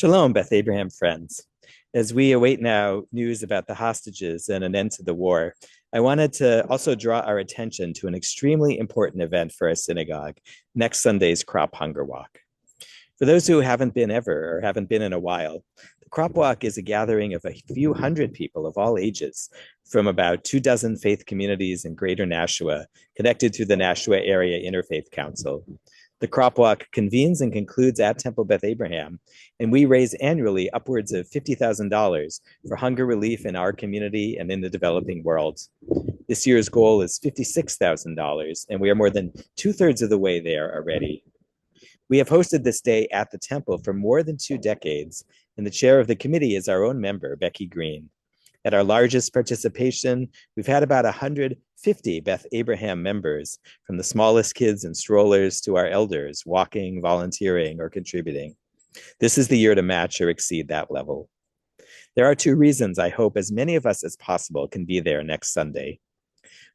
Shalom, Beth Abraham friends. As we await now news about the hostages and an end to the war, I wanted to also draw our attention to an extremely important event for our synagogue, next Sunday's CROP Hunger Walk. For those who haven't been ever or haven't been in a while, the CROP Walk is a gathering of a few hundred people of all ages from about 24 faith communities in Greater Nashua, connected through the Nashua Area Interfaith Council. The CROP Walk convenes and concludes at Temple Beth Abraham, and we raise annually upwards of $50,000 for hunger relief in our community and in the developing world. This year's goal is $56,000, and we are more than 2/3 of the way there already. We have hosted this day at the temple for more than 2 decades, and the chair of the committee is our own member, Becky Green. At our largest participation, we've had about 150 Beth Abraham members, from the smallest kids and strollers to our elders, walking, volunteering, or contributing. This is the year to match or exceed that level. There are 2 reasons I hope as many of us as possible can be there next Sunday.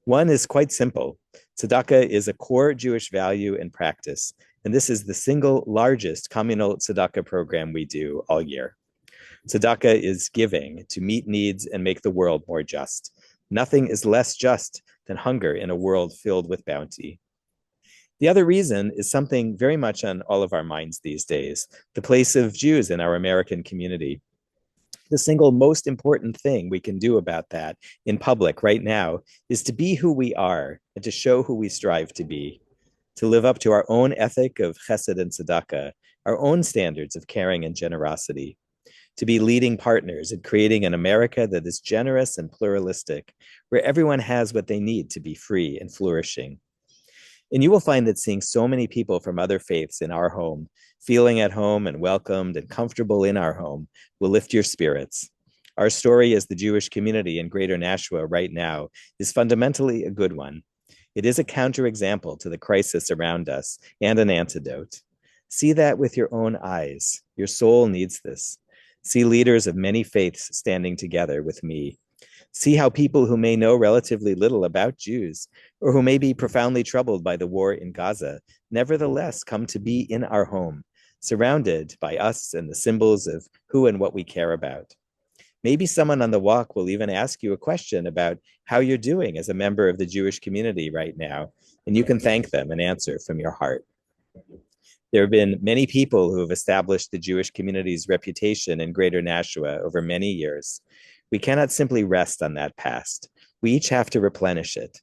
One is quite simple. Tzedakah is a core Jewish value and practice, and this is the single largest communal tzedakah program we do all year. Tzedakah is giving to meet needs and make the world more just. Nothing is less just than hunger in a world filled with bounty. The other reason is something very much on all of our minds these days, the place of Jews in our American community. The single most important thing we can do about that in public right now is to be who we are and to show who we strive to be, to live up to our own ethic of chesed and tzedakah, our own standards of caring and generosity, to be leading partners in creating an America that is generous and pluralistic, where everyone has what they need to be free and flourishing. And you will find that seeing so many people from other faiths in our home, feeling at home and welcomed and comfortable in our home, will lift your spirits. Our story as the Jewish community in Greater Nashua right now is fundamentally a good one. It is a counterexample to the crisis around us and an antidote. See that with your own eyes. Your soul needs this. See leaders of many faiths standing together with me. See how people who may know relatively little about Jews, or who may be profoundly troubled by the war in Gaza, nevertheless come to be in our home, surrounded by us and the symbols of who and what we care about. Maybe someone on the walk will even ask you a question about how you're doing as a member of the Jewish community right now, and you can thank them and answer from your heart. There have been many people who have established the Jewish community's reputation in Greater Nashua over many years. We cannot simply rest on that past. We each have to replenish it.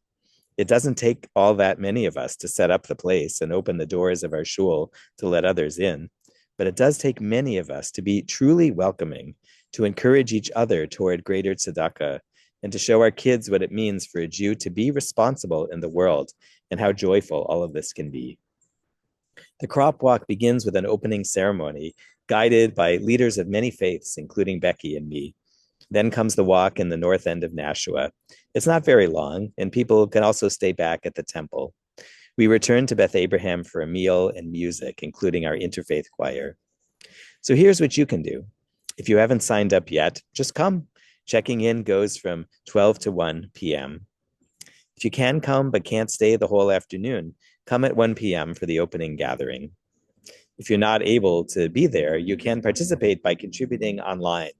It doesn't take all that many of us to set up the place and open the doors of our shul to let others in, but it does take many of us to be truly welcoming, to encourage each other toward greater tzedakah, and to show our kids what it means for a Jew to be responsible in the world and how joyful all of this can be. The CROP Walk begins with an opening ceremony guided by leaders of many faiths, including Becky and me. Then comes the walk in the north end of Nashua. It's not very long, and people can also stay back at the temple. We return to Beth Abraham for a meal and music, including our interfaith choir. So here's what you can do. If you haven't signed up yet, just come. Checking in goes from 12 to 1 p.m. If you can come but can't stay the whole afternoon, come at 1 p.m. for the opening gathering. If you're not able to be there, you can participate by contributing online.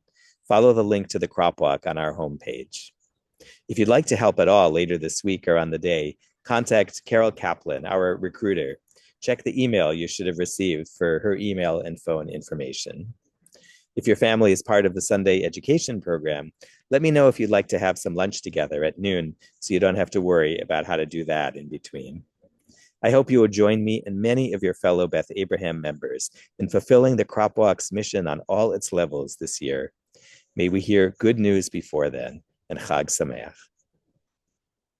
Follow the link to the CROP Walk on our homepage. If you'd like to help at all later this week or on the day, contact Carol Kaplan, our recruiter. Check the email you should have received for her email and phone information. If your family is part of the Sunday education program, let me know if you'd like to have some lunch together at noon so you don't have to worry about how to do that in between. I hope you will join me and many of your fellow Beth Abraham members in fulfilling the CROP Walk's mission on all its levels this year. May we hear good news before then, and Chag Sameach.